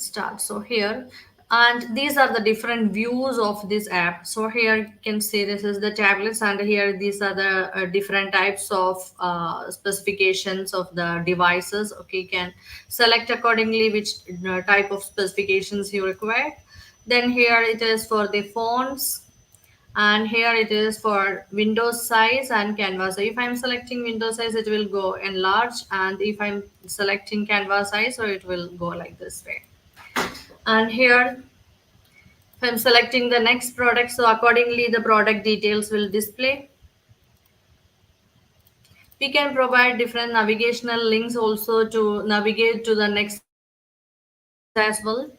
start. So here, and these are the different views of this app. So here you can see this is the tablets, and here these are the different types of specifications of the devices. Okay, you can select accordingly which type of specifications you require. Then here it is for the fonts, and here it is for windows size and canvas. So if I'm selecting window size, it will go enlarge, and if I'm selecting canvas size, so it will go like this way. And here if I'm selecting the next product, so accordingly the product details will display. We can provide different navigational links also to navigate to the next apps as well,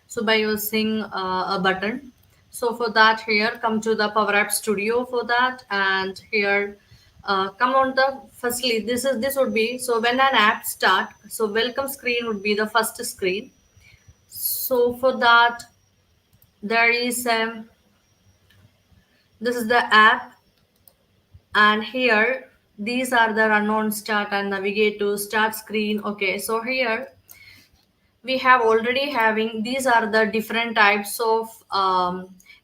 so by using a button. So for that, here come to the Power App Studio for that, and here come on the firstly, this would be, so when an app start, so welcome screen would be the first screen. So for that, there is this is the app, and here these are the run on start and navigate to start screen. Okay, so here we have already having, these are the different types of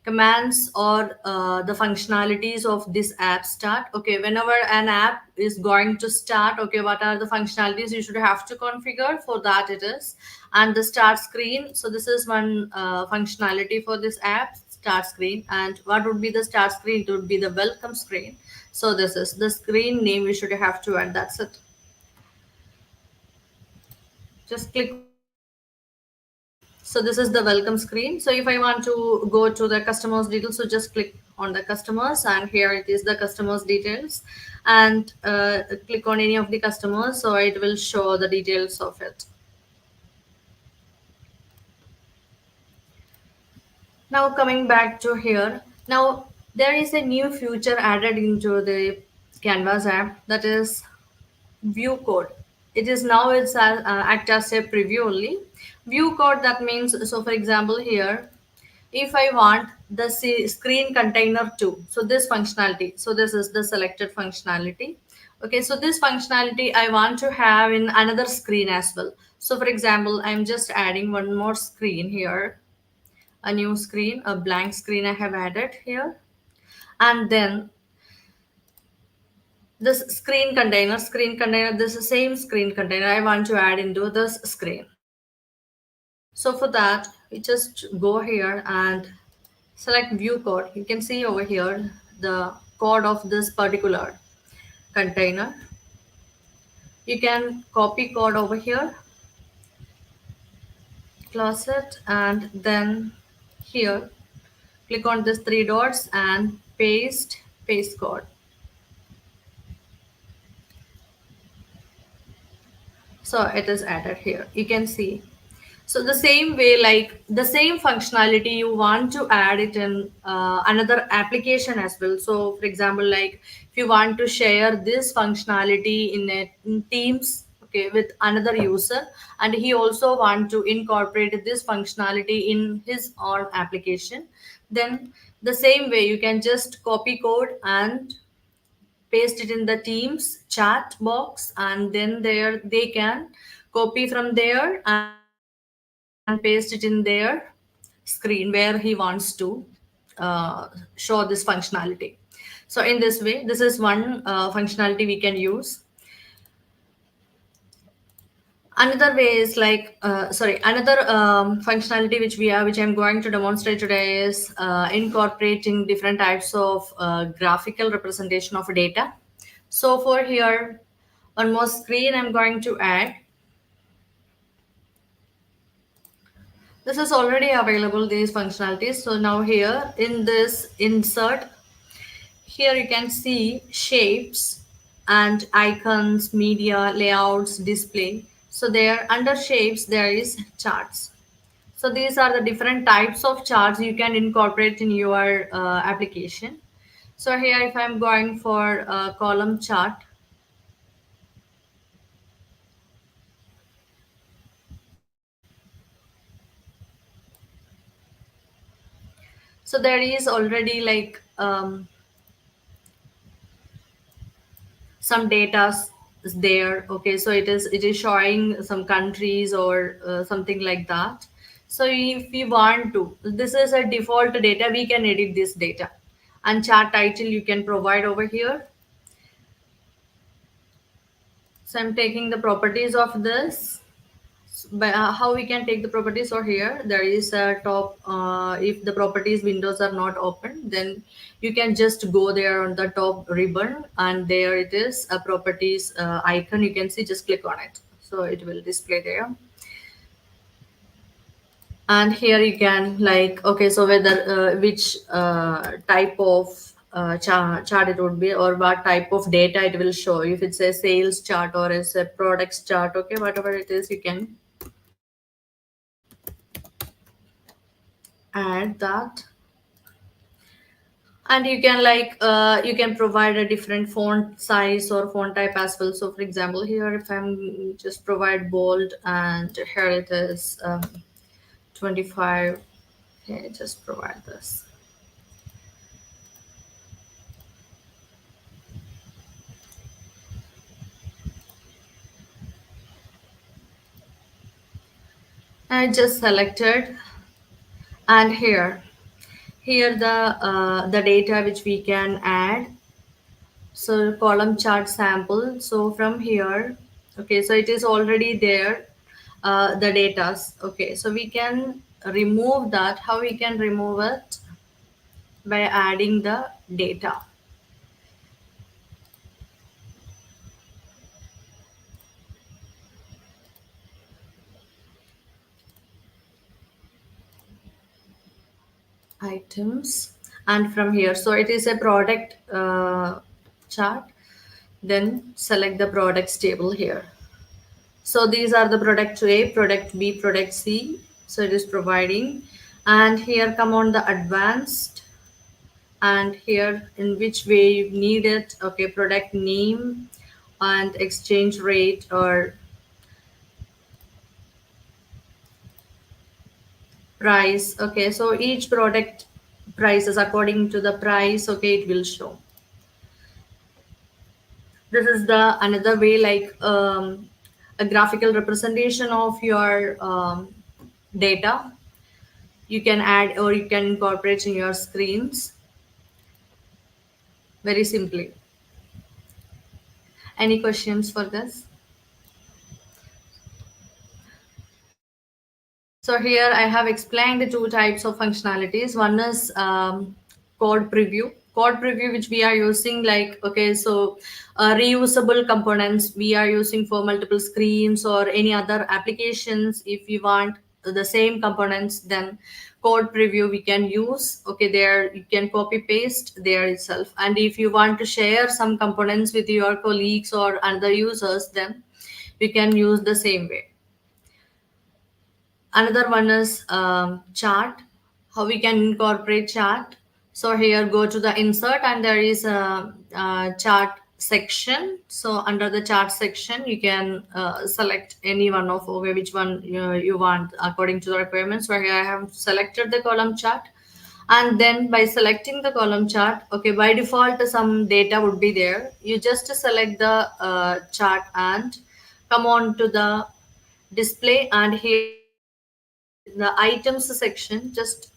commands or the functionalities of this app start. Okay, whenever an app is going to start, okay, what are the functionalities you should have to configure for that it is. And the start screen, so this is one functionality for this app start screen. And what would be the start screen? It would be the welcome screen. So this is the screen name we should have to add, that's it. Just click on this. So this is the welcome screen. So if I want to go to the customers details, so just click on the customers, and here it is the customers details, and click on any of the customers, so it will show the details of it. Now coming back to here, now there is a new feature added into the Canvas app, that is view code. It is now it's act as a preview only. View code, that means, so for example here, if I want the screen container too, so this functionality, so this is the selected functionality. Okay, so this functionality I want to have in another screen as well. So for example, I'm just adding one more screen here, a new screen, a blank screen I have added here. And then this screen container, this same screen container I want to add into this screen. So for that, we just go here and select view code. You can see over here the code of this particular container. You can copy code over here, close it, and then here click on this three dots and paste code. So it is added here, you can see. So the same way, like the same functionality, you want to add it in another application as well. So for example, like if you want to share this functionality in Teams, okay, with another user, and he also want to incorporate this functionality in his own application, then the same way you can just copy code and paste it in the Teams chat box, and then there they can copy from there and paste it in their screen where he wants to show this functionality. So in this way, this is one functionality we can use. Another way is like another functionality which I'm going to demonstrate today is incorporating different types of graphical representation of data. So for here, one more screen I'm going to add. This is already available, these functionalities. So now here in this insert, here you can see shapes and icons, media, layouts, display. So there under shapes, there is charts. So these are the different types of charts you can incorporate in your application. So here, if I'm going for a column chart, so there is already like some data is there. Okay, so it is showing some countries or something like that. So if we want to, this is a default data, we can edit this data. And chart title you can provide over here. So I'm taking the properties of this. But how we can take the properties over here, there is a top, if the properties windows are not open, then you can just go there on the top ribbon, and there it is, a properties icon, you can see, just click on it, so it will display there. And here you can, like, okay, so whether which type of chart it would be, or what type of data it will show, if it's a sales chart or it's a products chart, okay, whatever it is, you can add that. And you can, like, you can provide a different font size or font type as well. So for example, here if I'm just provide bold, and here it is 25, okay, just provide this. I just selected, and here the data which we can add. So column chart sample, so from here, okay, so it is already there, the datas, okay, so we can remove that. How we can remove it? By adding the data items, and from here, so it is a product chart, then select the products table here. So these are the product A, product B, product C, so it is providing. And here come on the advanced, and here in which way you need it, okay, product name and exchange rate or price, okay, so each product prices according to the price, okay, it will show. This is the another way, like, a graphical representation of your data you can add, or you can incorporate in your screens very simply. Any questions for this? So here I have explained the two types of functionalities. One is code preview. Code preview, which we are using, like, okay, so reusable components we are using for multiple screens or any other applications. If you want the same components, then code preview we can use. Okay, there you can copy paste there itself. And if you want to share some components with your colleagues or other users, then we can use the same way. Another one is chart, how we can incorporate chart. So here go to the insert, and there is a chart section. So under the chart section you can select any one of, okay, which one you want according to the requirements. So here I have selected the column chart, and then by selecting the column chart, okay, by default some data would be there. You just select the chart and come on to the display, and here the items section, just,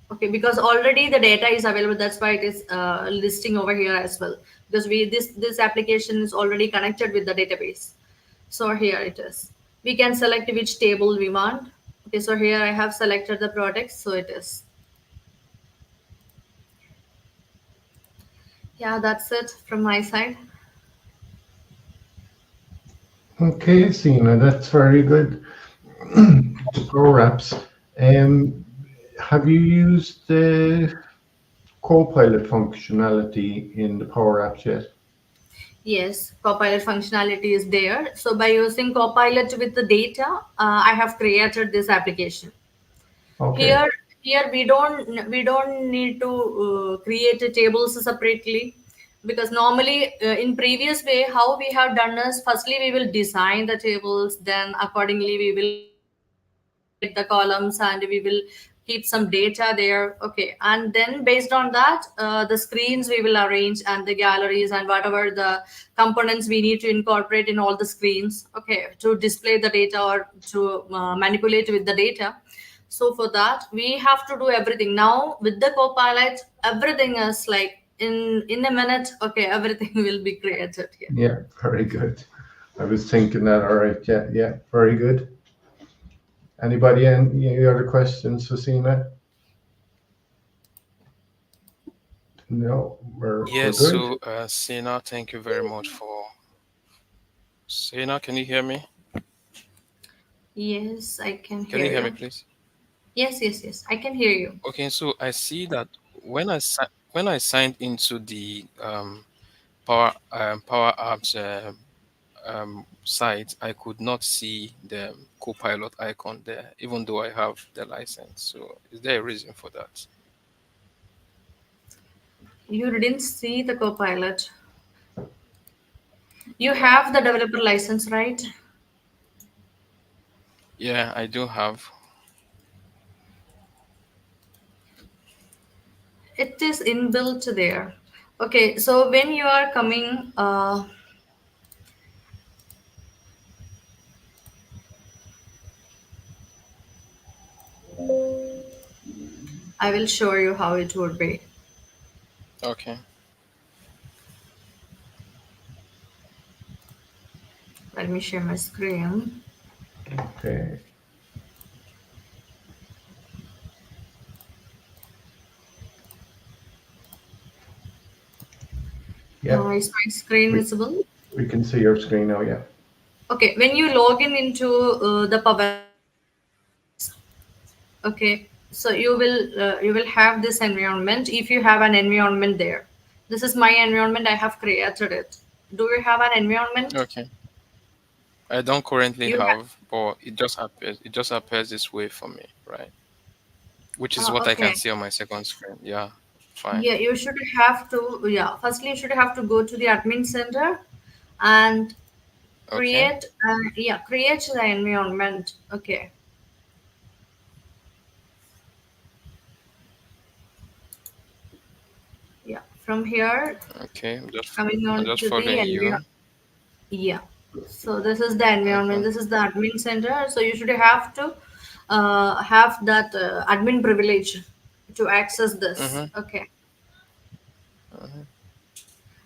okay, because already the data is available, that's why it is listing over here as well, because we this application is already connected with the database. So here it is, we can select which table we want. Okay, so here I have selected the products, so it is, yeah, that's it from my side. Okay, Sina, that's very good. Power apps. Um, have you used the Copilot functionality in the Power Apps yet? Yes, Copilot functionality is there. So by using Copilot with the data, I have created this application. Okay. Here we don't need to create a tables separately, because normally in previous way how we have done is, firstly we will design the tables, then accordingly we will create the columns, and we will keep some data there. Okay, and then based on that, the screens we will arrange, and the galleries, and whatever the components we need to incorporate in all the screens, okay, to display the data or to manipulate with the data. So for that we have to do everything. Now with the Copilot, everything is like in a minute, okay, everything will be created here. Yeah, very good. I was thinking that. All right. Yeah, yeah, very good. Anybody, any other questions, Hasina? No, we're Yes, good. so Sina, thank you very much for Sina, can you hear me? Yes, I can Can you hear hear me, you. please? Yes, yes, yes, I can hear you. Okay, so I see that when I signed into the Power Apps site, I could not see the Copilot icon there, even though I have the license. So, is there a reason for that? You didn't see the Copilot. You have the developer license, right? Yeah, I do have. It is inbuilt there. Okay, so when you are coming, I will show you how it would be. Okay. Let me share my screen. Okay. Now Yeah, is my screen we visible? we can see your screen now. Yeah. Okay, when you log in into the Power Apps, okay, so you will have this environment if you have an environment there. This is my environment. I have created it. Do you have an environment? Okay. I don't currently You have. have, but it just appears this way for me, right? Which is what I can Okay. see on my second screen. Yeah, fine. Yeah, you should have to. Yeah, firstly, you should have to go to the admin center and Okay. create. Yeah, create the environment. Okay. Yeah. From here, Okay. coming I'm on just to the following you. environment. Yeah. So this is the environment. Mm-hmm. This is the admin center. So you should have to have that admin privilege to access this. Mm-hmm. Okay. Mm-hmm.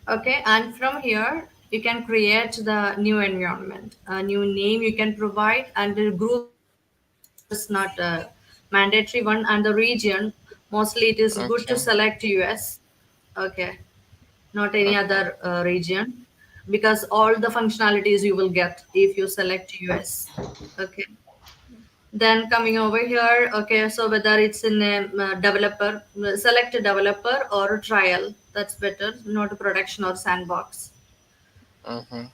Okay. And from here, you can create the new environment, a new name you can provide, and the group is not a mandatory one. And the region, mostly it is good to Okay. select US. Okay. Not any Mm-hmm. other region, because all the functionalities you will get if you select US. Okay. Then coming over here, okay, so whether it's in a developer, select a developer or a trial, that's better, not a production or sandbox. Mm-hmm.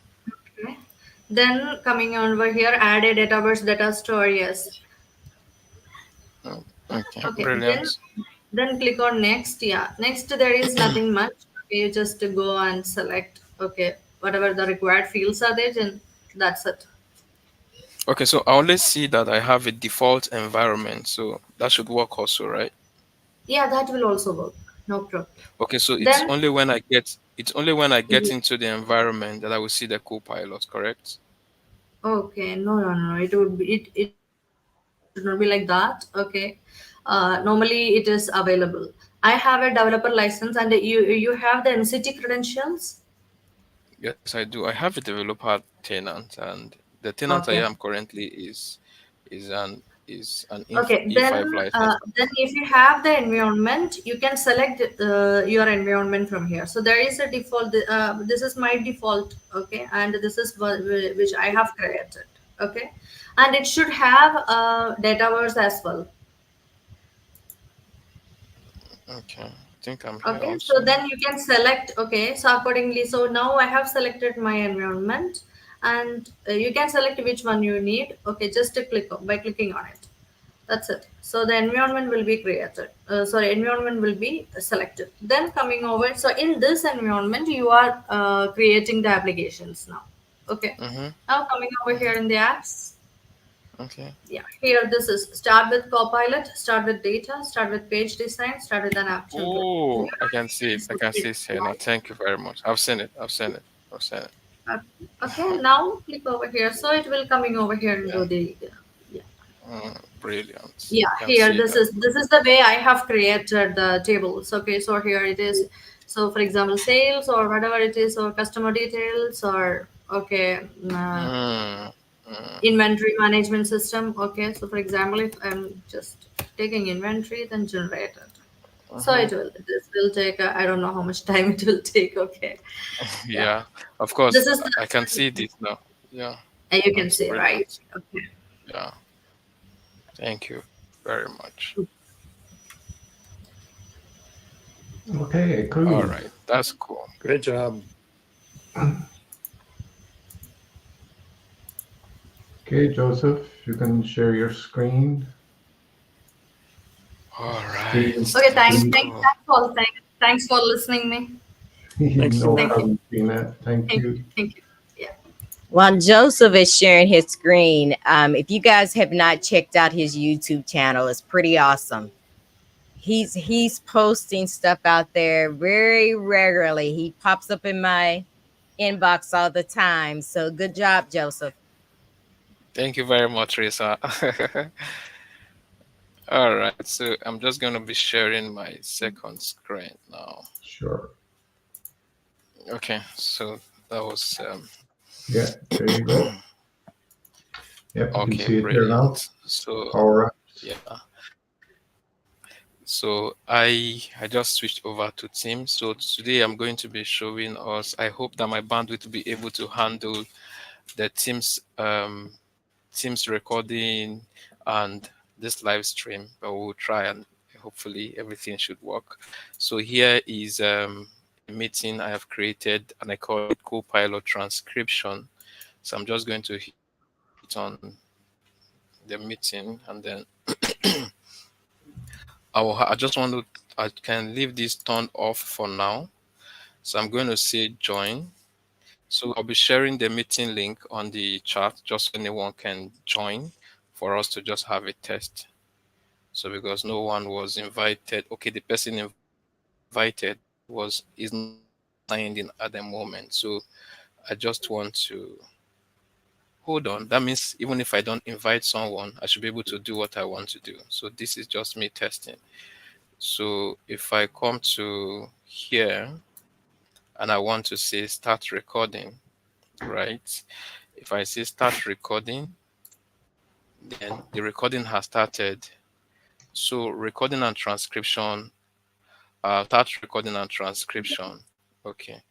Okay. Then coming over here, add a database data store, yes. Okay. Okay, Brilliant. then click on next. Yeah, next there is nothing much. Okay, you just go and select, okay, whatever the required fields are there, and that's it. Okay, so I only see that I have a default environment, so that should work also, right? Yeah, that will also work. No problem. Okay, so Then, it's only when I get yeah. into the environment that I will see the Copilot, correct? Okay, no, no, no, no. It would be it should not be like that. Okay. Normally it is available. I have a developer license, and you have the MCT credentials. Yes, I do. I have a developer tenant, and the tenant I Okay. am currently is an is an Okay, E5 license. then if you have the environment, you can select your environment from here. So there is a default. This is my default. Okay, and this is which I have created. Okay, and it should have Dataverse as well. Okay, I think I'm here Okay, so also. then you can select. Okay, so accordingly, so now I have selected my environment, and you can select which one you need. Okay, just to by clicking on it. That's it. So the environment will be created. Sorry, environment will be selected. Then coming over, so in this environment, you are creating the applications now. Okay. Mm-hmm. Now coming over here Mm-hmm. in the apps. Okay. Yeah, here this is start with Copilot, start with data, start with page design, start with an app template. Oh, Here I can see it. is I what can it see it here now. provides. Thank you very much. I've seen it. I've seen it. I've seen it. Uh, okay, now click over here. So it will coming over here Yeah. into the yeah. Brilliant. Yeah, I can here see that. this is the way I have created the tables. Okay, so here it is. So for example, sales or whatever it is, or customer details, or okay, Mm, mm, inventory management system. Okay, so for example, if I'm just taking inventory, then generate it. So mhm. this will take I don't know how much time it will take. Okay, yeah, Yeah. Of course, this is I can see the this now. Yeah. and you can That's see right. brilliant. Okay. Yeah. Thank you very much. Okay, All cool. right. That's cool. Great job. Okay, Joseph, you can share your screen. All right. Steve, Okay, That's Steve, cool. thanks for listening me. Thanks so no much. Thank you, problem, Tina. Thank you. thank you. Yeah. While Joseph is sharing his screen, if you guys have not checked out his YouTube channel, it's pretty awesome. He's posting stuff out there very regularly. He pops up in my inbox all the time. So good job, Joseph. Thank you very much, Risa. All right. So I'm just going to be sharing my second screen now. Sure. Okay. So that was Yeah, there you go. Yep, you can okay. see it there now. Brilliant. So Power apps. yeah. So I just switched over to Teams. So today I'm going to be showing us. I hope that my bandwidth will be able to handle the Teams recording and this live stream, but we'll try and hopefully everything should work. So here is a meeting I have created and I call it Copilot transcription. So I'm just going to hit on the meeting and then I just want to I can leave this turned off for now. So I'm going to say join. So I'll be sharing the meeting link on the chat just so anyone can join for us to just have a test. So because no one was invited, okay, the person invited was is not signed in at the moment. So I just want to hold on. That means even if I don't invite someone, I should be able to do what I want to do. So this is just me testing. So if I come to here and I want to say start recording, right? If I say start recording, then the recording has started. So recording and transcription, start recording and transcription. Okay.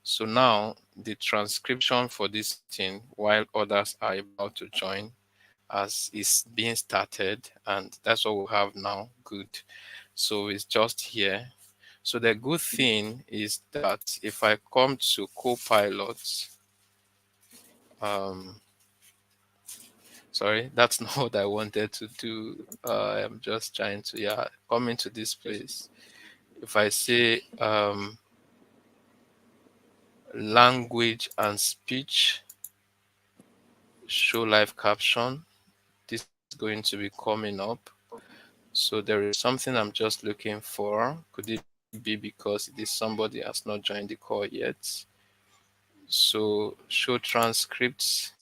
So now the transcription for this meeting, while others are about to join, as is being started, and that's what we have now. Good. So it's just here. So the good thing is that if I come to Copilot, um, sorry, that's not what I wanted to do. I'm just trying to, yeah, come into this place. If I say language and speech, show live caption, this is going to be coming up. So there is something I'm just looking for. Could it be because it is somebody has not joined the call yet? So show transcripts,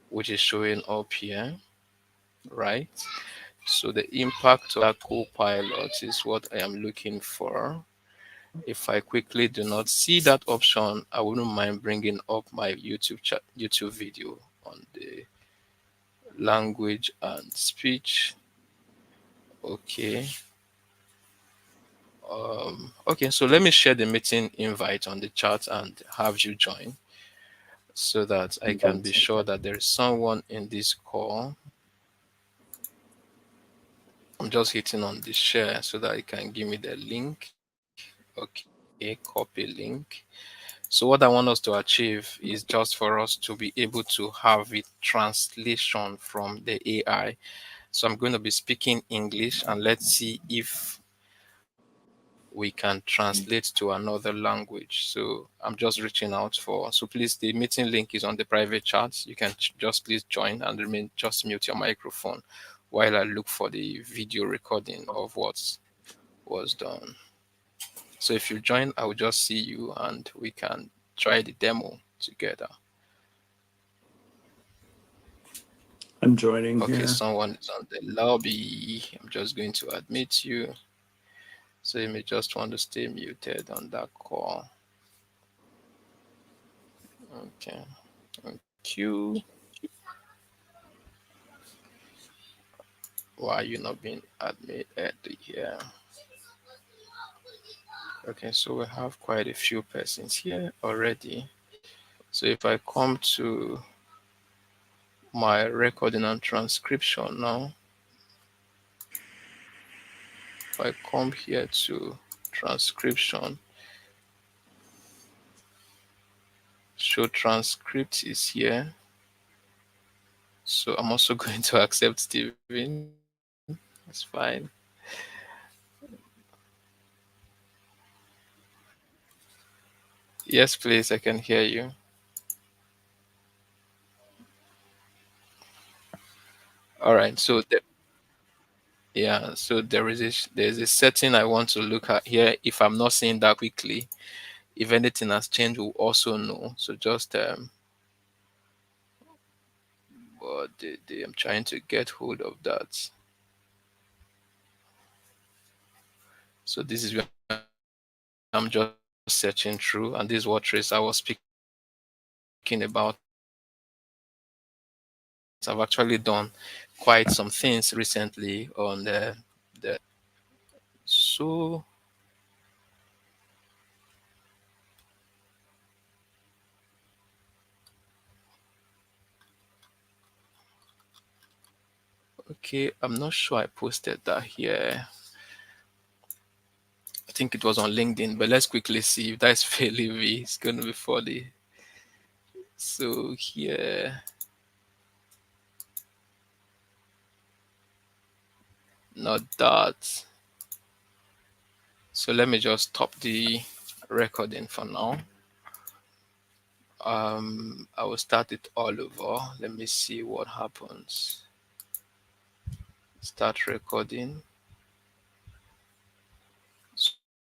which is showing up here, right? So the impact of that Copilot is what I am looking for. If I quickly do not see that option, I wouldn't mind bringing up my YouTube video on the language and speech. Okay. Okay, so let me share the meeting invite on the chat and have you join so that I can be sure that there is someone in this call. I'm just hitting on the share so that it can give me the link. Okay, copy link. So what I want us to achieve is just for us to be able to have a translation from the AI. So I'm going to be speaking English and let's see if we can translate to another language. So I'm just reaching out for, so please, the meeting link is on the private chat. You can just please join and remain, just mute your microphone while I look for the video recording of what was done. So if you join, I will just see you and we can try the demo together. I'm joining Okay, here. someone is on the lobby. I'm just going to admit you. So you may just want to stay muted on that call. Okay. Thank you. Why are you not being admitted here? Okay, so we have quite a few persons here already. So if I come to my recording and transcription now, if I come here to transcription, show transcript is here. So I'm also going to accept Steven. That's fine. Yes, please, I can hear you. All right. So yeah, so there's a setting I want to look at here. If I'm not seeing that quickly, if anything has changed, we'll also know. So just but I'm trying to get hold of that. So this is where I'm just searching through, and this is what Trace I was speaking about. I've actually done quite some things recently on the the so okay, I'm not sure I posted that here. I think it was on LinkedIn, but let's quickly see if that's fairly V. It's going to be funny. So here, not that. So let me just stop the recording for now. I will start it all over. Let me see what happens. Start recording.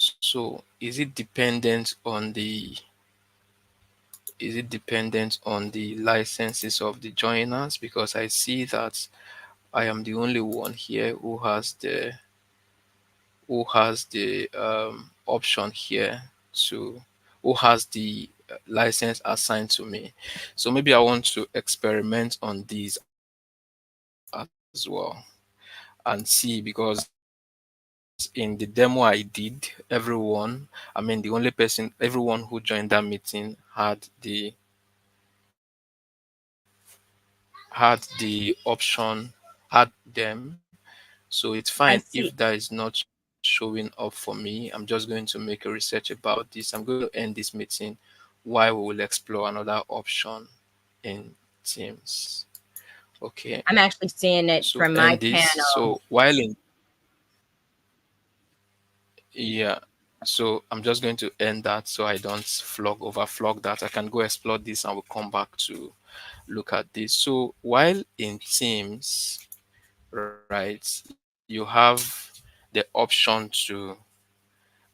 So is it dependent on the licenses of the joiners? Because I see that I am the only one here who has the option here to who has the license assigned to me. So maybe I want to experiment on these as well and see, because in the demo I did, everyone, I mean the only person, everyone who joined that meeting had the option, had them. So it's I fine see. if that is not showing up for me. I'm just going to make a research about this. I'm going to end this meeting while we will explore another option in Teams. Okay. I'm actually seeing it So from my end this. panel. So while in yeah, so I'm just going to end that so I don't overflog that. I can go explore this and we'll come back to look at this. So while in Teams, right, you have the option to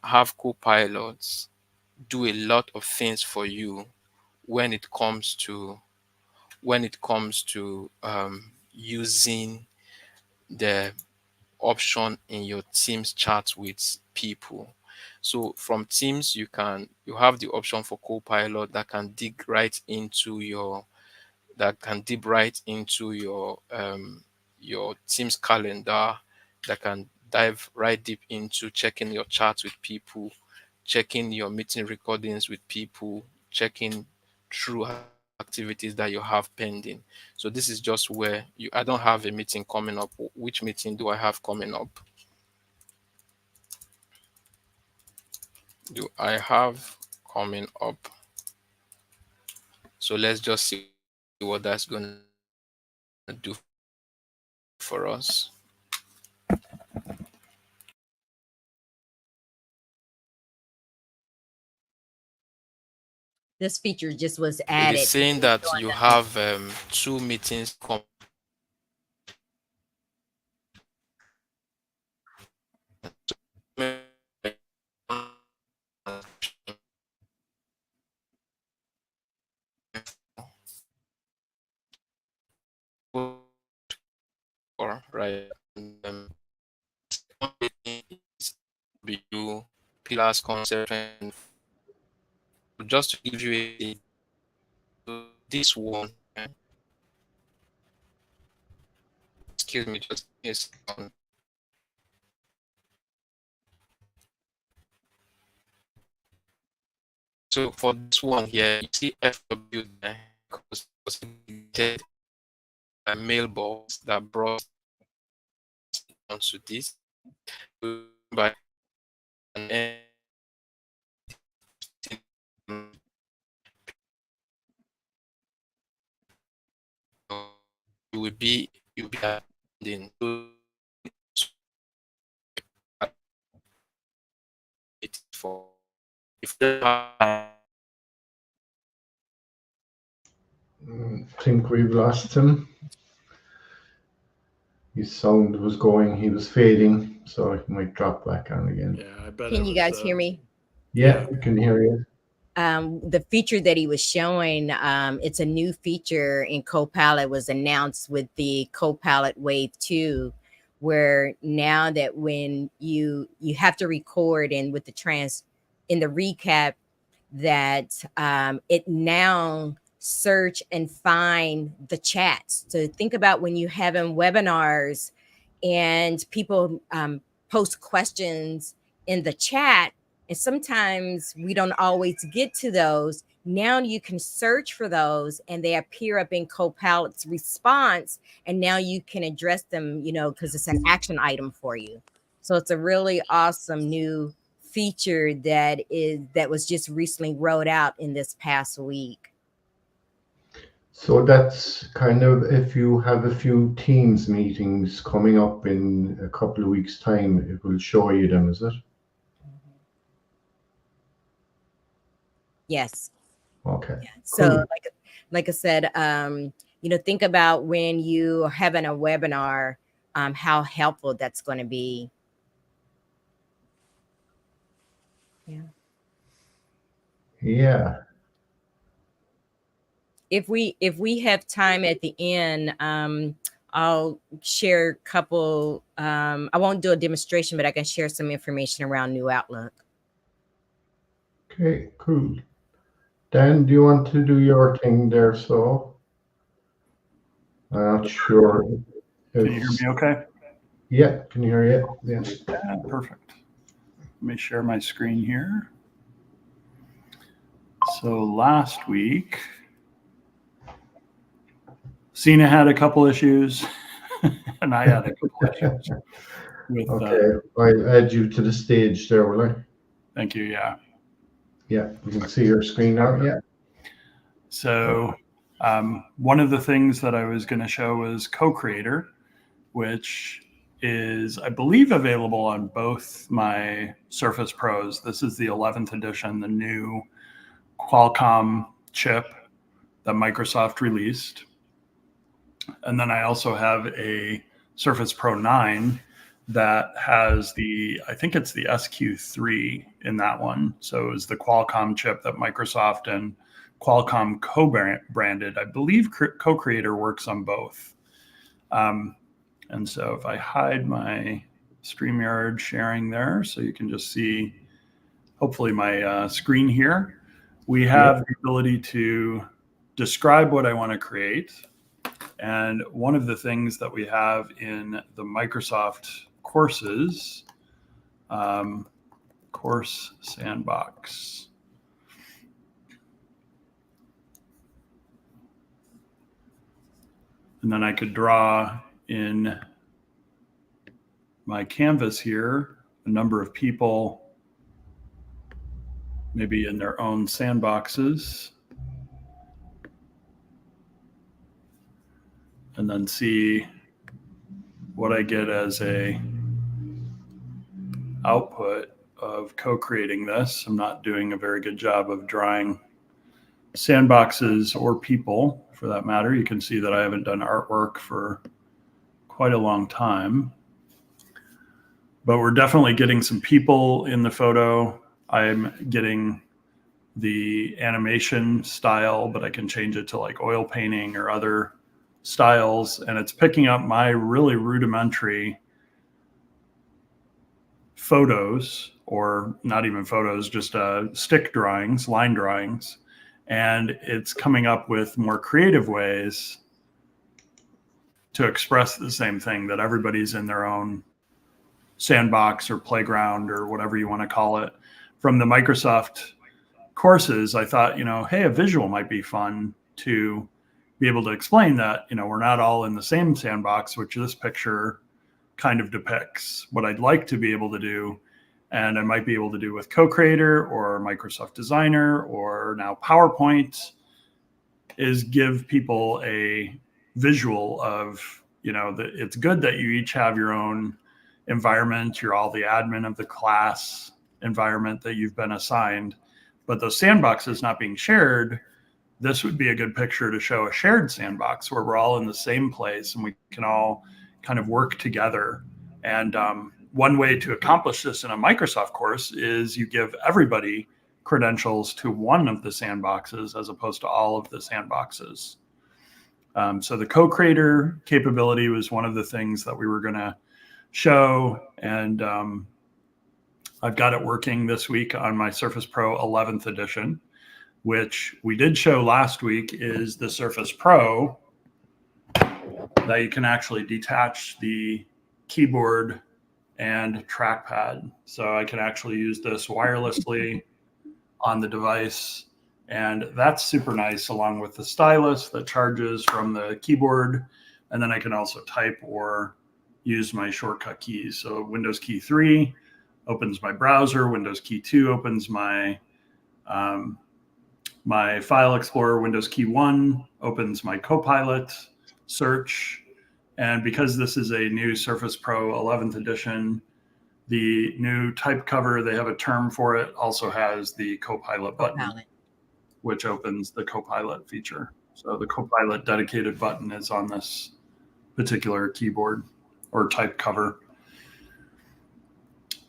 have co-pilots do a lot of things for you when it comes to using the option in your Teams chat with people. So from Teams, you have the option for Copilot that can dip right into your Teams calendar, that can dive right deep into checking your chats with people, checking your meeting recordings with people, checking through activities that you have pending. So this is just where I don't have a meeting coming up. Which meeting do I have coming up? Do I have coming up? So let's just see what that's going to do for us. This feature just was It is added. saying that you have two meetings right. One meeting is you pillars concept, and just to give you this one. Excuse me, just a second. So for this one here, you see FW there because it was created a mailbox that brought onto this by an you'll be attending it for if I think we've lost him. His sound was going, he was fading, so it might drop back on again. Yeah, I bet Can it you was. guys hear me? Yeah, we can hear you. The feature that he was showing, it's a new feature in Copilot, was announced with the Copilot Wave 2, where now that when you have to record, and with the in the recap, that it now search and find the chats. So think about when you having webinars and people post questions in the chat, and sometimes we don't always get to those. Now you can search for those and they appear up in Copilot's response, and now you can address them, because it's an action item for you. So it's a really awesome new feature that was just recently rolled out in this past week. So that's kind of if you have a few Teams meetings coming up in a couple of weeks' time, it will show you them, is it? Yes. Okay. So Cool. like I said, think about when you're having a webinar, how helpful that's going to be. Yeah. Yeah. If we have time at the end, I'll share a couple. I won't do a demonstration, but I can share some information around New Outlook. Okay, cool. Dan, do you want to do your thing there? So I'm not sure. Can you hear me okay? Yeah, can you hear you? Yeah. Yeah, perfect. Let me share my screen here. So last week, Sina had a couple issues, and I had a couple issues. Okay, I'll add you to the stage there, will I? Thank you. Yeah. Yeah, you can see your screen now. Yeah. So one of the things that I was going to show was Co-Creator, which is, I believe, available on both my Surface Pros. This is the 11th edition, the new Qualcomm chip that Microsoft released. And then I also have a Surface Pro 9 that has I think it's the SQ3 in that one. So it was the Qualcomm chip that Microsoft and Qualcomm co-branded. I believe Co-Creator works on both. And so if I hide my StreamYard sharing there, so you can just see, hopefully, my screen here, we have the ability to describe what I want to create. And one of the things that we have in the Microsoft courses, course sandbox. And then I could draw in my canvas here a number of people, maybe in their own sandboxes, and then see what I get as a output of co-creating this. I'm not doing a very good job of drawing sandboxes or people for that matter. You can see that I haven't done artwork for quite a long time, but we're definitely getting some people in the photo. I'm getting the animation style, but I can change it to like oil painting or other styles. And it's picking up my really rudimentary photos, or not even photos, just stick drawings, line drawings. And it's coming up with more creative ways to express the same thing, that everybody's in their own sandbox or playground or whatever you want to call it. From the Microsoft courses, I thought, hey, a visual might be fun to be able to explain that, we're not all in the same sandbox, which this picture kind of depicts. What I'd like to be able to do, and I might be able to do with Co-Creator or Microsoft Designer or now PowerPoint, is give people a visual of, that it's good that you each have your own environment. You're all the admin of the class environment that you've been assigned, but those sandboxes not being shared, this would be a good picture to show a shared sandbox where we're all in the same place and we can all kind of work together. And one way to accomplish this in a Microsoft course is you give everybody credentials to one of the sandboxes as opposed to all of the sandboxes. So the Co-Creator capability was one of the things that we were going to show. And I've got it working this week on my Surface Pro 11th edition, which we did show last week is the Surface Pro, that you can actually detach the keyboard and trackpad. So I can actually use this wirelessly on the device. And that's super nice, along with the stylus that charges from the keyboard. And then I can also type or use my shortcut keys. So Windows key 3 opens my browser. Windows key 2 opens my my file explorer. Windows key 1 opens my Copilot search. And because this is a new Surface Pro 11th edition, the new type cover, they have a term for it, also has the Copilot button, which opens the Copilot feature. So the Copilot dedicated button is on this particular keyboard or type cover.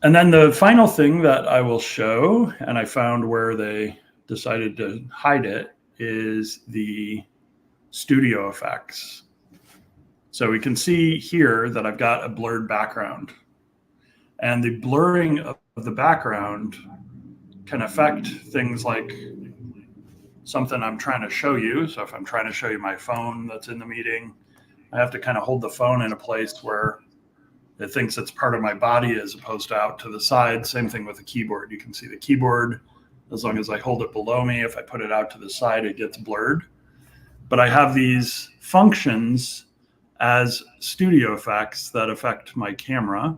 And then the final thing that I will show, and I found where they decided to hide it, is the studio effects. So we can see here that I've got a blurred background, and the blurring of the background can affect things like something I'm trying to show you. So if I'm trying to show you my phone that's in the meeting, I have to kind of hold the phone in a place where it thinks it's part of my body as opposed to out to the side. Same thing with the keyboard. You can see the keyboard, as long as I hold it below me, if I put it out to the side, it gets blurred. But I have these functions as studio effects that affect my camera.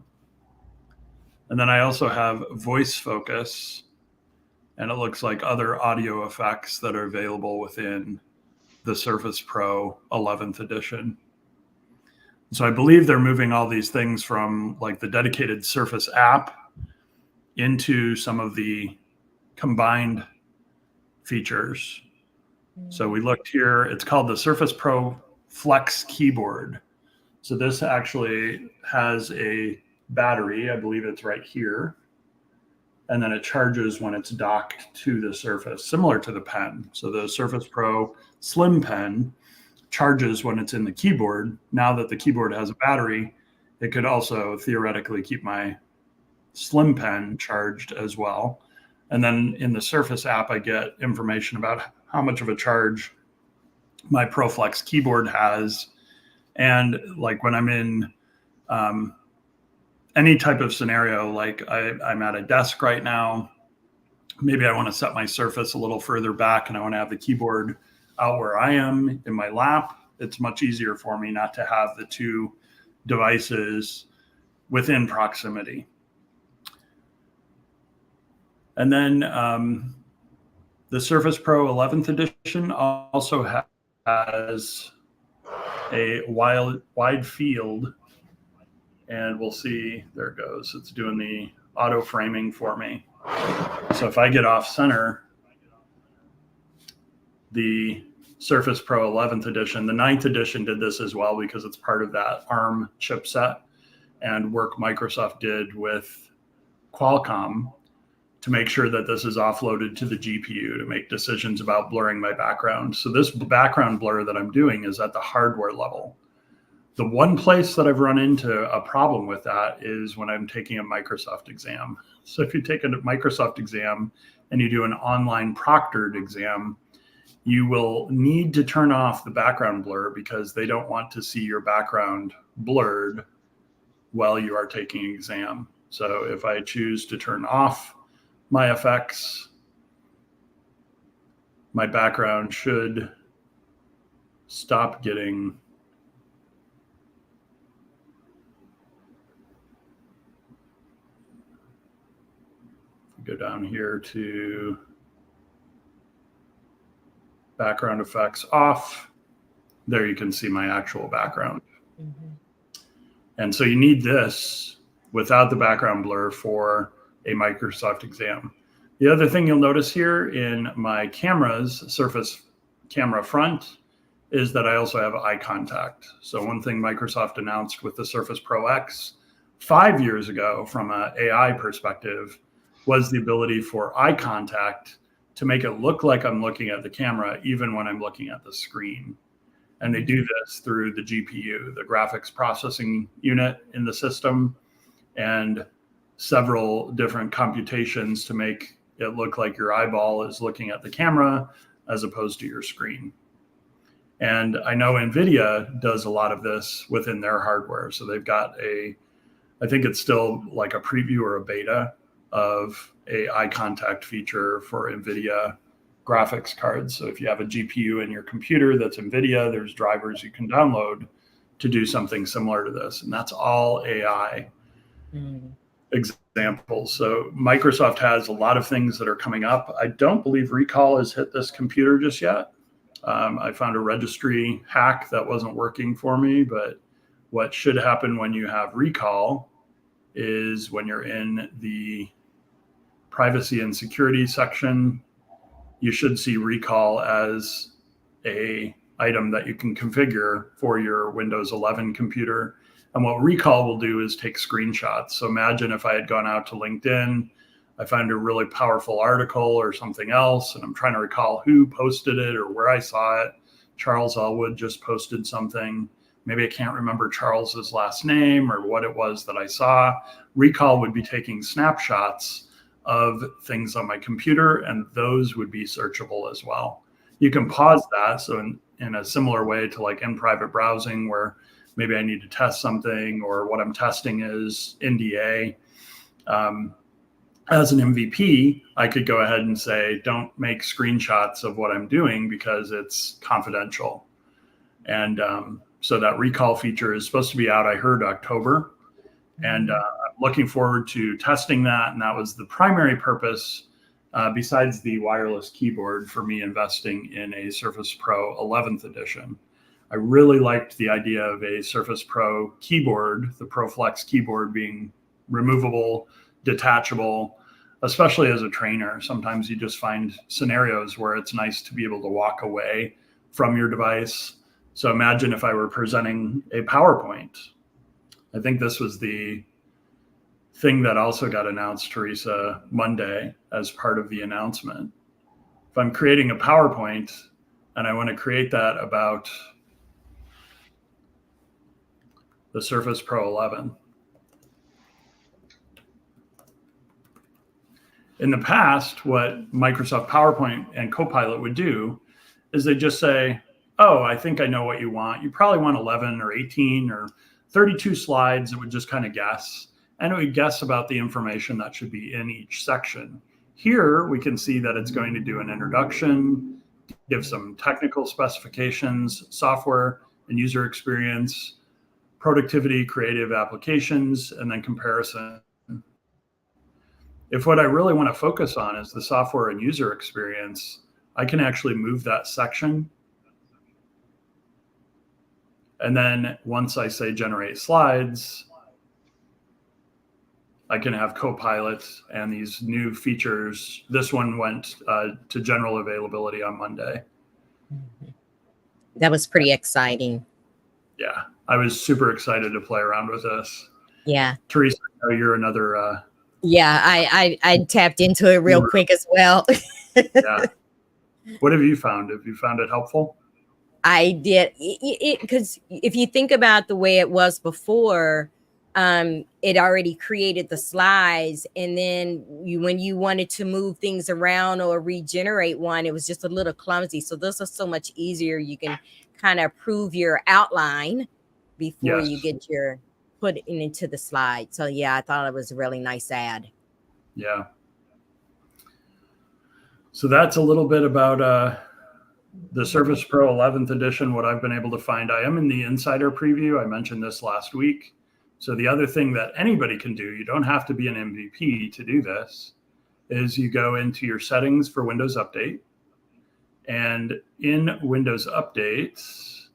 And then I also have voice focus, and it looks like other audio effects that are available within the Surface Pro 11th edition. So I believe they're moving all these things from like the dedicated Surface app into some of the combined features. So we looked here, it's called the Surface Pro Flex Keyboard. So this actually has a battery, I believe it's right here. And then it charges when it's docked to the Surface, similar to the pen. So the Surface Pro Slim Pen charges when it's in the keyboard. Now that the keyboard has a battery, it could also theoretically keep my Slim Pen charged as well. And then in the Surface app, I get information about how much of a charge my ProFlex keyboard has. And like when I'm in any type of scenario, like I'm at a desk right now, maybe I want to set my Surface a little further back and I want to have the keyboard out where I am in my lap. It's much easier for me not to have the two devices within proximity. And then the Surface Pro 11th edition also has a wide field, and we'll see, there it goes. It's doing the auto framing for me. So if I get off center, the Surface Pro 11th edition. The 9th edition did this as well because it's part of that ARM chipset and work Microsoft did with Qualcomm to make sure that this is offloaded to the GPU to make decisions about blurring my background. So this background blur that I'm doing is at the hardware level. The one place that I've run into a problem with that is when I'm taking a Microsoft exam. So if you take a Microsoft exam and you do an online proctored exam, you will need to turn off the background blur because they don't want to see your background blurred while you are taking an exam. So if I choose to turn off my effects, my background should stop getting go down here to background effects off. There you can see my actual background. Mm-hmm. And so you need this without the background blur for a Microsoft exam. The other thing you'll notice here in my cameras, Surface camera front, is that I also have eye contact. So one thing Microsoft announced with the Surface Pro X 5 years ago from an AI perspective was the ability for eye contact to make it look like I'm looking at the camera even when I'm looking at the screen. And they do this through the GPU, the graphics processing unit in the system, and several different computations to make it look like your eyeball is looking at the camera as opposed to your screen. And I know NVIDIA does a lot of this within their hardware. So they've got I think it's still like a preview or a beta of a eye contact feature for NVIDIA graphics cards. So if you have a GPU in your computer that's NVIDIA, there's drivers you can download to do something similar to this. And that's all AI examples. So Microsoft has a lot of things that are coming up. I don't believe Recall has hit this computer just yet. I found a registry hack that wasn't working for me, but what should happen when you have Recall is when you're in the privacy and security section, you should see Recall as a item that you can configure for your Windows 11 computer. And what Recall will do is take screenshots. So imagine if I had gone out to LinkedIn, I found a really powerful article or something else, and I'm trying to recall who posted it or where I saw it. Charles Elwood just posted something. Maybe I can't remember Charles's last name or what it was that I saw. Recall would be taking snapshots of things on my computer, and those would be searchable as well. You can pause that. So in a similar way to like in private browsing where maybe I need to test something or what I'm testing is NDA. As an MVP, I could go ahead and say, don't make screenshots of what I'm doing because it's confidential. And so that Recall feature is supposed to be out, I heard, October. And I'm looking forward to testing that. And that was the primary purpose, besides the wireless keyboard, for me investing in a Surface Pro 11th edition. I really liked the idea of a Surface Pro keyboard, the ProFlex keyboard being removable, detachable, especially as a trainer. Sometimes you just find scenarios where it's nice to be able to walk away from your device. So imagine if I were presenting a PowerPoint. I think this was the thing that also got announced, Teresa, Monday as part of the announcement. If I'm creating a PowerPoint and I want to create that about the Surface Pro 11. In the past, what Microsoft PowerPoint and Copilot would do is they just say, oh, I think I know what you want. You probably want 11 or 18 or 32 slides. It would just kind of guess. And it would guess about the information that should be in each section. Here, we can see that it's going to do an introduction, give some technical specifications, software and user experience, productivity, creative applications, and then comparison. If what I really want to focus on is the software and user experience, I can actually move that section. And then once I say generate slides, I can have Copilot and these new features. This one went to general availability on Monday. That was pretty exciting. Yeah, I was super excited to play around with this. Yeah. Teresa, I know you're another. Yeah, I tapped into it real quick as well. Yeah. What have you found? Have you found it helpful? I did because if you think about the way it was before, it already created the slides, and then when you wanted to move things around or regenerate one, it was just a little clumsy. So this is so much easier. You can kind of approve your outline before you get your put it into the slide. So yeah, I thought it was a really nice ad. Yeah. So that's a little bit about the Surface Pro 11th edition, what I've been able to find. I am in the insider preview. I mentioned this last week. So the other thing that anybody can do, you don't have to be an MVP to do this, is you go into your settings for Windows Update. And in Windows Updates,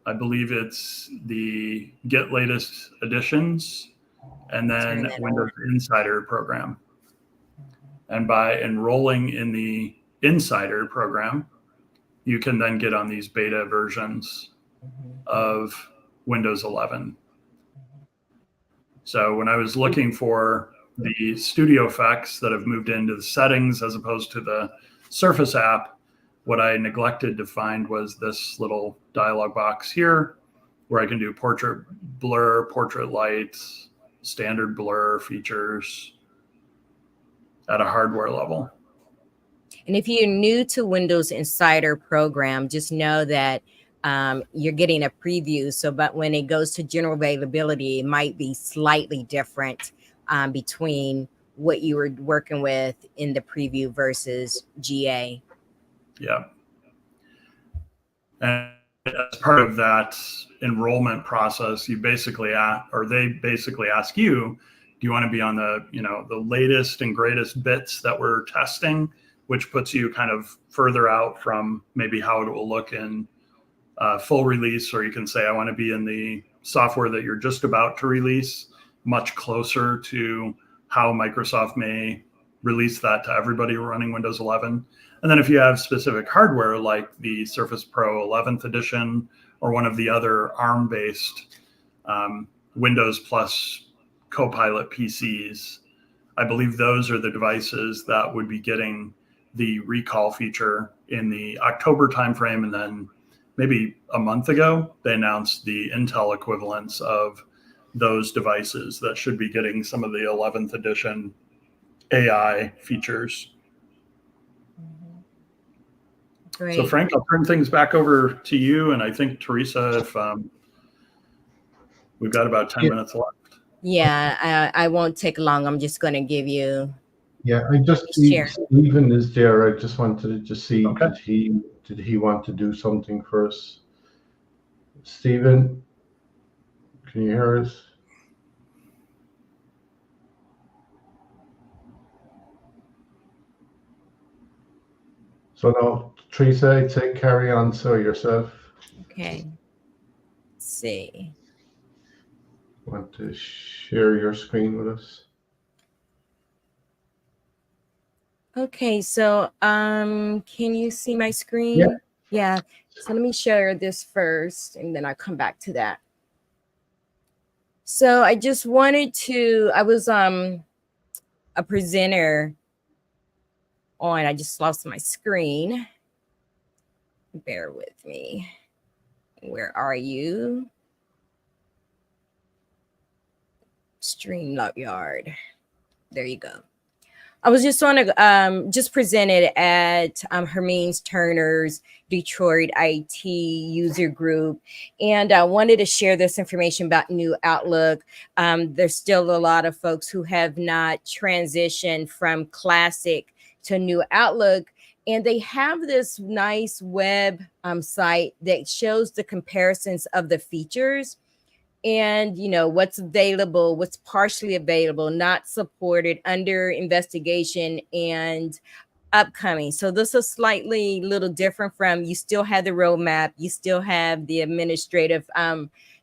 I believe it's the Get Latest Editions and then Windows Insider program. And by enrolling in the Insider program, you can then get on these beta versions of Windows 11. So when I was looking for the studio effects that have moved into the settings as opposed to the Surface app, what I neglected to find was this little dialog box here where I can do portrait blur, portrait lights, standard blur features at a hardware level. And if you're new to Windows Insider program, just know that you're getting a preview. So, but when it goes to general availability, it might be slightly different between what you were working with in the preview versus GA. Yeah. And as part of that enrollment process, they basically ask you, do you want to be on the latest and greatest bits that we're testing, which puts you kind of further out from maybe how it will look in full release, or you can say, I want to be in the software that you're just about to release, much closer to how Microsoft may release that to everybody running Windows 11. And then if you have specific hardware like the Surface Pro 11th edition or one of the other ARM-based Windows Plus Copilot PCs, I believe those are the devices that would be getting the recall feature in the October timeframe. And then maybe a month ago, they announced the Intel equivalents of those devices that should be getting some of the 11th edition AI features. Great. So Frank, I'll turn things back over to you. And I think Teresa, if we've got about 10 minutes left. Yeah, I won't take long. I'm just going to give you. Yeah, I just see Stephen is there. I just wanted to just see, okay. did he want to do something for us? Stephen, can you hear us? So no, Teresa, I'd say carry on so yourself. Okay. Let's see. Want to share your screen with us? Okay, so can you see my screen? Yeah. So let me share this first and then I'll come back to that. So I just wanted to, I was a presenter on, I just lost my screen. Bear with me. Where are you? StreamYard. There you go. I was just on just presented at Hermine Turner's Detroit IT user group, and I wanted to share this information about New Outlook. There's still a lot of folks who have not transitioned from Classic to New Outlook, and they have this nice web site that shows the comparisons of the features. And, what's available, what's partially available, not supported, under investigation, and upcoming. So this is slightly little different from, you still have the roadmap, you still have the administrative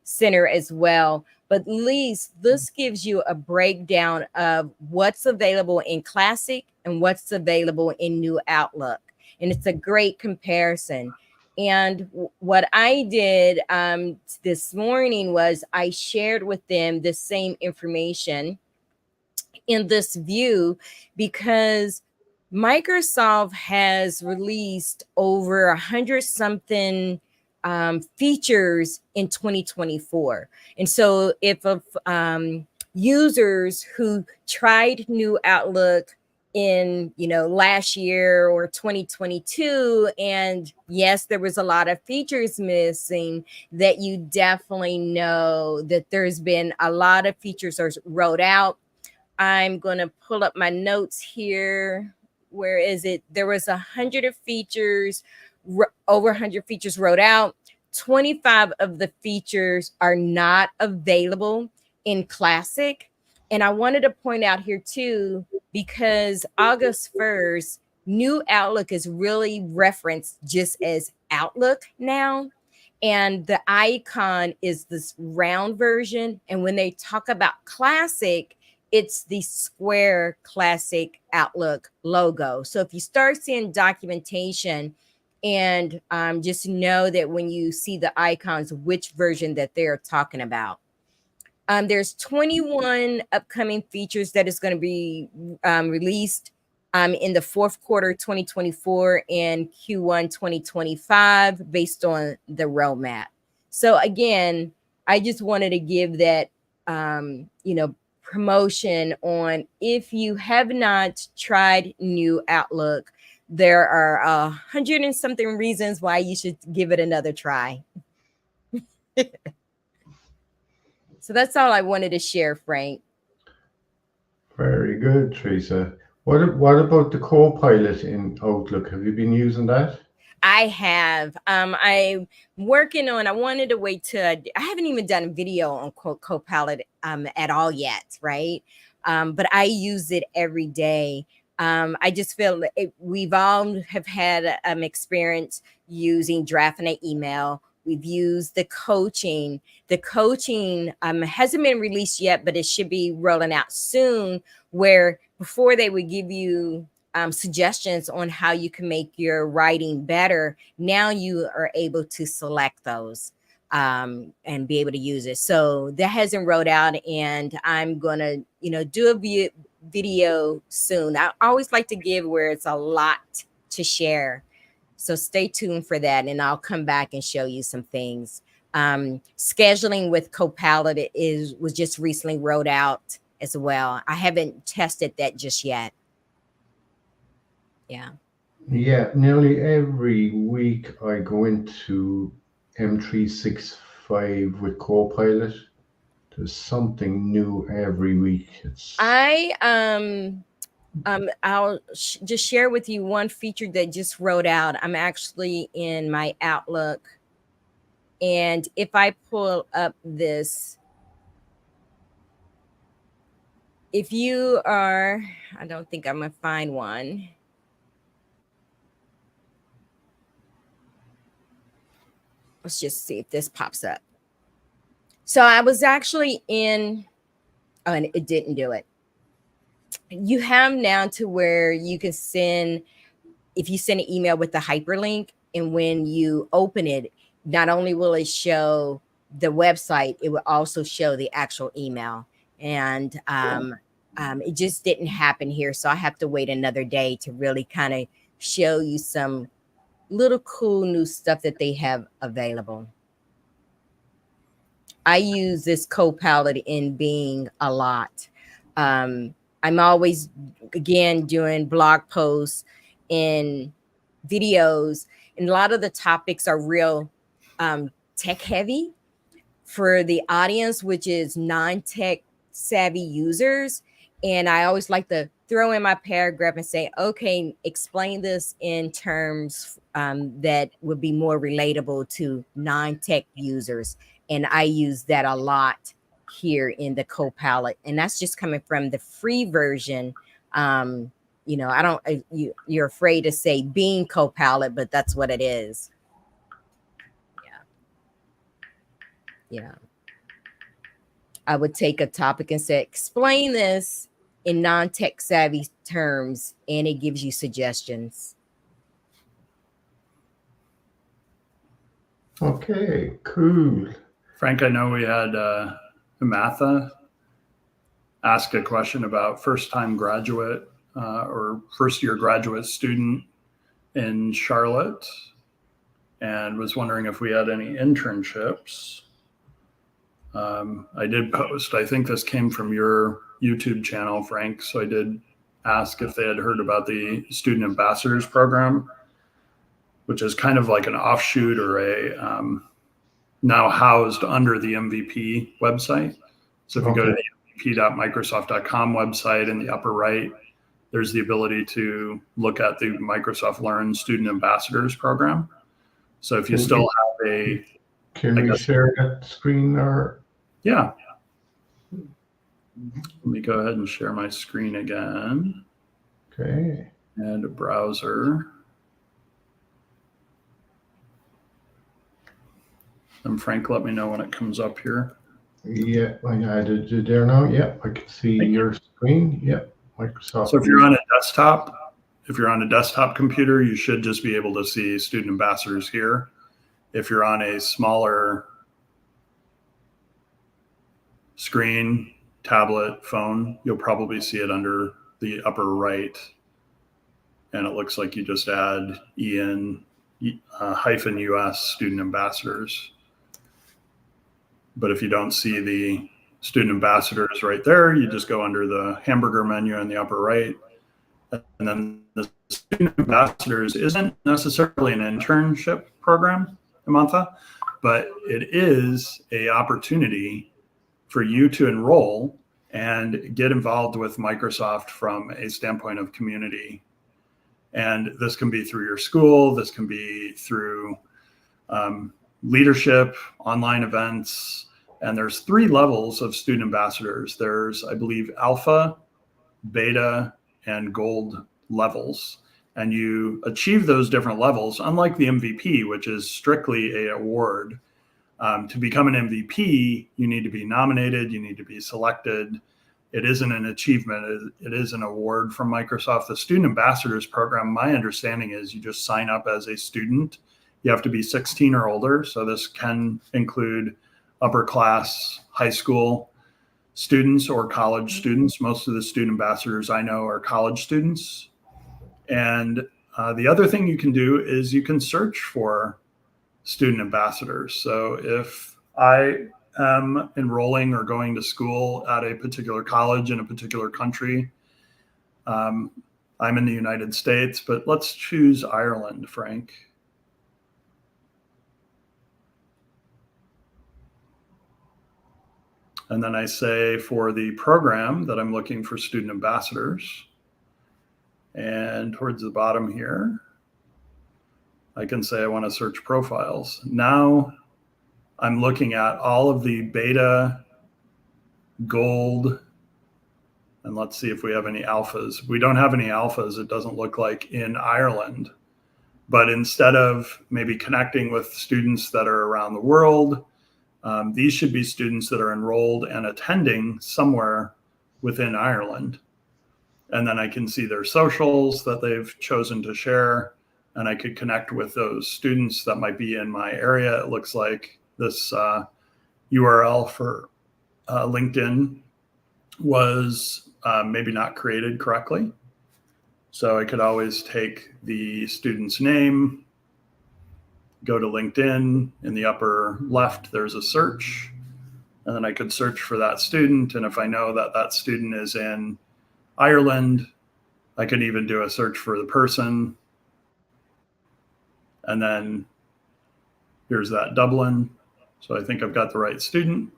center as well. But at least this gives you a breakdown of what's available in Classic and what's available in New Outlook. And it's a great comparison. And what I did this morning was I shared with them the same information in this view, because Microsoft has released over 100 something features in 2024. And so if users who tried new Outlook in last year or 2022, and yes, there was a lot of features missing, that you definitely know that there's been a lot of features are rolled out. I'm going to pull up my notes here. Where is it? There was 100 of features, over 100 features wrote out. 25 of the features are not available in Classic. And I wanted to point out here too, because August 1st, new Outlook is really referenced just as Outlook now. And the icon is this round version. And when they talk about Classic, it's the square Classic Outlook logo. So if you start seeing documentation, and just know that when you see the icons, which version that they're talking about. There's 21 upcoming features that is going to be released in the fourth quarter 2024 and Q1 2025 based on the roadmap. So again, I just wanted to give that promotion on, if you have not tried new Outlook, there are 100 and something reasons why you should give it another try. So that's all I wanted to share, Frank. Very good, Teresa. What about the Copilot in Outlook? Have you been using that? I have. I'm working on. I wanted to wait till I haven't even done a video on Copilot at all yet, right? But I use it every day. I just feel we've all have had experience using drafting an email. We've used the coaching. The coaching hasn't been released yet, but it should be rolling out soon. Where before they would give you suggestions on how you can make your writing better, now you are able to select those and be able to use it. So that hasn't rolled out, and I'm gonna do a video soon. I always like to give where it's a lot to share, so stay tuned for that, and I'll come back and show you some things. Scheduling with Copilot was just recently rolled out as well. I haven't tested that just yet. Yeah. Yeah, nearly every week I go into M365 with Copilot. There's something new every week. I'll just share with you one feature that just rolled out. I'm actually in my Outlook, and if I pull up this, if you are, I don't think I'm gonna find one. Let's just see if this pops up. So I was actually in, oh, and it didn't do it. You have now to where you can send, if you send an email with the hyperlink, and when you open it, not only will it show the website, it will also show the actual email. And it just didn't happen here. So I have to wait another day to really kind of show you some little cool new stuff that they have available. I use this Copilot in Bing a lot. I'm always, again, doing blog posts and videos, and a lot of the topics are real tech heavy for the audience, which is non-tech savvy users. And I always like to throw in my paragraph and say, okay, explain this in terms that would be more relatable to non-tech users. And I use that a lot here in the Copilot. And that's just coming from the free version. I don't, you're afraid to say Bing Copilot, but that's what it is. Yeah. I would take a topic and say, explain this in non-tech savvy terms, and it gives you suggestions. Okay, cool. Frank, I know we had Amatha ask a question about first-time graduate or first-year graduate student in Charlotte, and was wondering if we had any internships. I did post, I think this came from your YouTube channel, Frank, so I did ask if they had heard about the Student Ambassadors Program, which is kind of like an offshoot or a now housed under the MVP website. So if you go to the mvp.microsoft.com website in the upper right, there's the ability to look at the Microsoft Learn Student Ambassadors Program. So if you still have a... Can we share that screen or? Yeah. Let me go ahead and share my screen again. Okay. And a browser. And Frank, let me know when it comes up here. Yeah, I added you there now. Yep, I can see your screen. Yep, Microsoft. So if you're on a desktop computer, you should just be able to see student ambassadors here. If you're on a smaller screen, tablet, phone, you'll probably see it under the upper right. And it looks like you just add EN -US student ambassadors. But if you don't see the student ambassadors right there, you just go under the hamburger menu in the upper right. And then the student ambassadors isn't necessarily an internship program, Amantha, but it is an opportunity for you to enroll and get involved with Microsoft from a standpoint of community. And this can be through your school, this can be through leadership, online events, and there's 3 levels of student ambassadors. There's, I believe, alpha, beta, and gold levels. And you achieve those different levels, unlike the MVP, which is strictly an award. To become an MVP, you need to be nominated, you need to be selected. It isn't an achievement, it is an award from Microsoft. The Student Ambassadors Program, my understanding is you just sign up as a student. You have to be 16 or older, so this can include upper class, high school students or college students. Most of the student ambassadors I know are college students. And the other thing you can do is you can search for student ambassadors. So if I am enrolling or going to school at a particular college in a particular country, I'm in the United States, but let's choose Ireland, Frank. And then I say for the program that I'm looking for student ambassadors. And towards the bottom here, I can say I want to search profiles. Now I'm looking at all of the beta, gold, and let's see if we have any alphas. We don't have any alphas, it doesn't look like, in Ireland. But instead of maybe connecting with students that are around the world, these should be students that are enrolled and attending somewhere within Ireland. And then I can see their socials that they've chosen to share, and I could connect with those students that might be in my area. It looks like this URL for LinkedIn was maybe not created correctly. So I could always take the student's name, go to LinkedIn. In the upper left, there's a search, and then I could search for that student. And if I know that that student is in Ireland, I could even do a search for the person. And then here's that Dublin. So I think I've got the right student.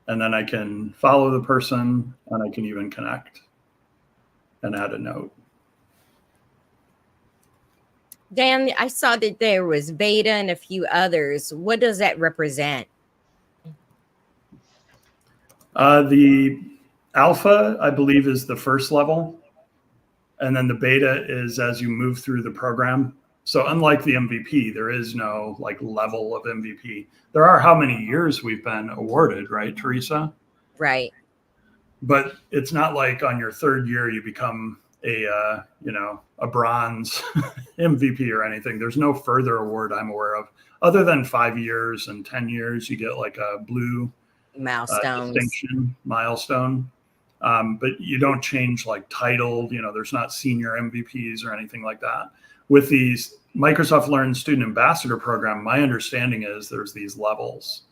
And then I can follow the person, and I can even connect and add a note. Dan, I saw that there was beta and a few others. What does that represent? The alpha, I believe, is the first level. And then the beta is as you move through the program. So unlike the MVP, there is no like level of MVP. There are how many years we've been awarded, right, Teresa? Right. But it's not like on your 3rd year you become a bronze MVP or anything. There's no further award I'm aware of, other than 5 years and 10 years. You get like a blue Milestones. distinction milestone, but you don't change like title. There's not senior MVPs or anything like that. With these Microsoft Learn Student Ambassador program, my understanding is there's these levels.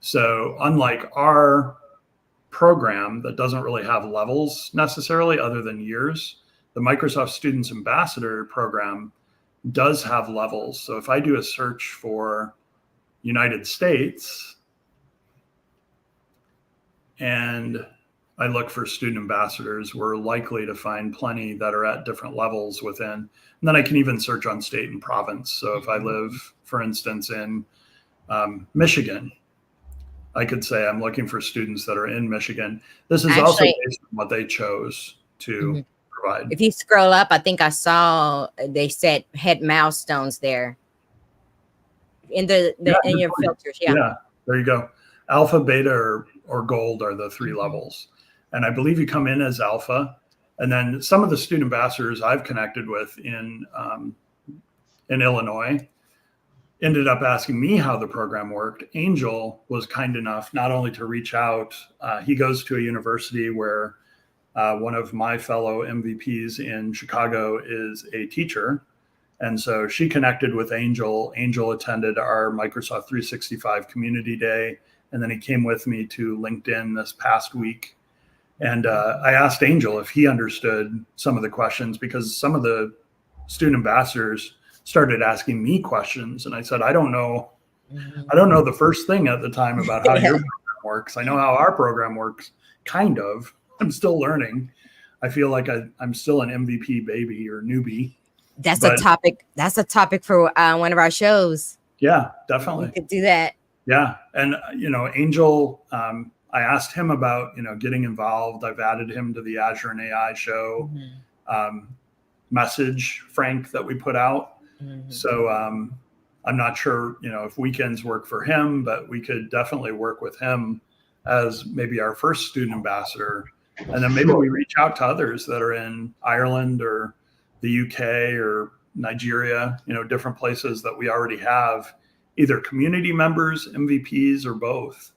So unlike our program that doesn't really have levels necessarily other than years, the Microsoft Students Ambassador program does have levels. So if I do a search for United States and I look for student ambassadors, we're likely to find plenty that are at different levels within. And then I can even search on state and province. So if I live, for instance, in Michigan, I could say I'm looking for students that are in Michigan. This is also based on what they chose to provide. If you scroll up, I think I saw they had milestones there in in your filters. Yeah, there you go. Alpha, beta, or gold are the three levels. And I believe you come in as alpha. And then some of the student ambassadors I've connected with in Illinois ended up asking me how the program worked. Angel was kind enough not only to reach out, he goes to a university where one of my fellow MVPs in Chicago is a teacher. And so she connected with Angel. Angel attended our Microsoft 365 Community Day. And then he came with me to LinkedIn this past week. And I asked Angel if he understood some of the questions, because some of the student ambassadors started asking me questions. And I said, I don't know the first thing at the time about how your program works. I know how our program works, kind of. I'm still learning. I feel like I'm still an MVP baby or newbie. That's a topic. That's a topic for one of our shows. Yeah, definitely. We could do that. Yeah. And, Angel, I asked him about, getting involved. I've added him to the Azure and AI show message, Frank, that we put out. So I'm not sure, if weekends work for him, but we could definitely work with him as maybe our first student ambassador. And then maybe we reach out to others that are in Ireland or the UK or Nigeria, different places that we already have either community members, MVPs, or both.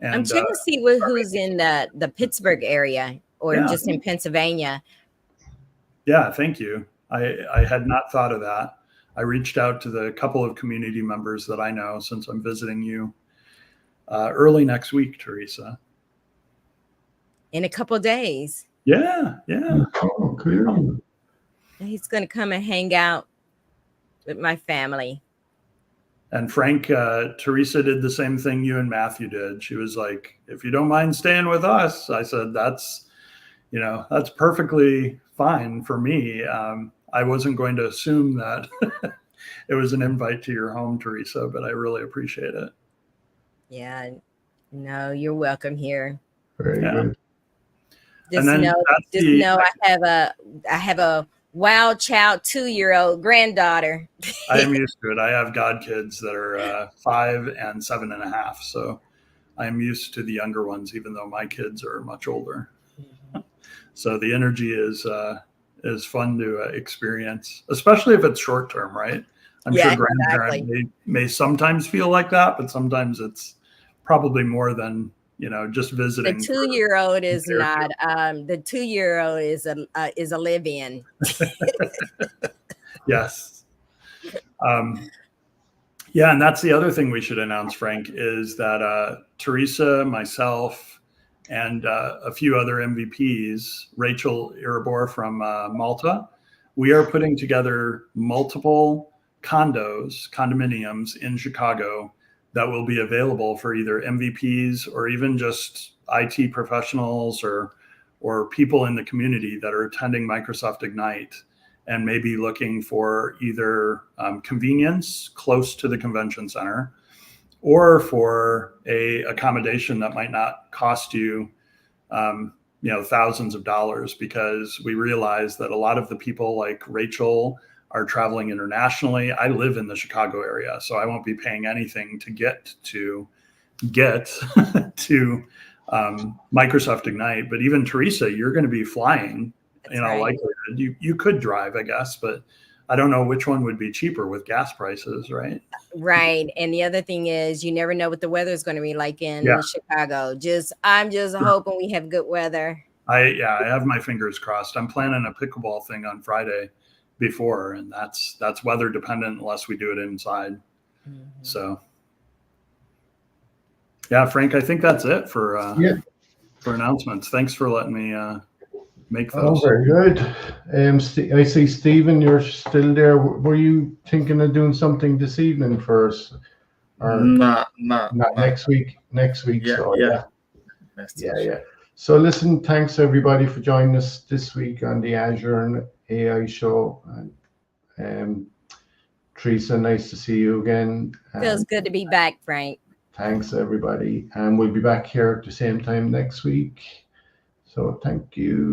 And, I'm trying to see who's in the Pittsburgh area or just in Pennsylvania. Yeah, thank you. I had not thought of that. I reached out to the couple of community members that I know since I'm visiting you early next week, Teresa. In a couple of days. Yeah. Oh, cool. He's going to come and hang out with my family. And Frank, Teresa did the same thing you and Matthew did. She was like, if you don't mind staying with us. I said, that's perfectly fine for me. I wasn't going to assume that it was an invite to your home, Teresa, but I really appreciate it. Yeah, no, you're welcome here. Very good. Just know I have a wild child 2-year-old granddaughter. I am used to it. I have godkids that are 5 and 7.5. So I'm used to the younger ones, even though my kids are much older. So the energy is fun to experience, especially if it's short term, right? I'm sure grandparents may sometimes feel like that, but sometimes it's probably more than, just visiting. The 2-year-old is not. The 2-year-old is a live-in. Yes. Yeah, and that's the other thing we should announce, Frank, is that Teresa, myself, and a few other MVPs, Rachel Iribor from Malta, we are putting together multiple condominiums in Chicago that will be available for either MVPs or even just IT professionals or people in the community that are attending Microsoft Ignite and maybe looking for either convenience close to the convention center or for a accommodation that might not cost you, thousands of dollars, because we realize that a lot of the people like Rachel are traveling internationally. I live in the Chicago area, so I won't be paying anything to get to Microsoft Ignite. But even Teresa, you're going to be flying That's right. likelihood. You could drive, I guess, but I don't know which one would be cheaper with gas prices, right? Right. And the other thing is you never know what the weather is going to be like in Yeah. Chicago. I'm just hoping we have good weather. I have my fingers crossed. I'm planning a pickleball thing on Friday before, and that's weather dependent unless we do it inside. Mhm. So yeah, Frank, I think that's it for announcements. Thanks for letting me make Oh, those. very good. I see, Stephen, you're still there. Were you thinking of doing something this evening for us? Or Not next week? Next week, Yeah, so yeah. yeah. So listen, thanks everybody for joining us this week on the Azure and AI show. And Teresa, nice to see you again. Feels good to be back, Frank. Thanks everybody. And we'll be back here at the same time next week. So thank you.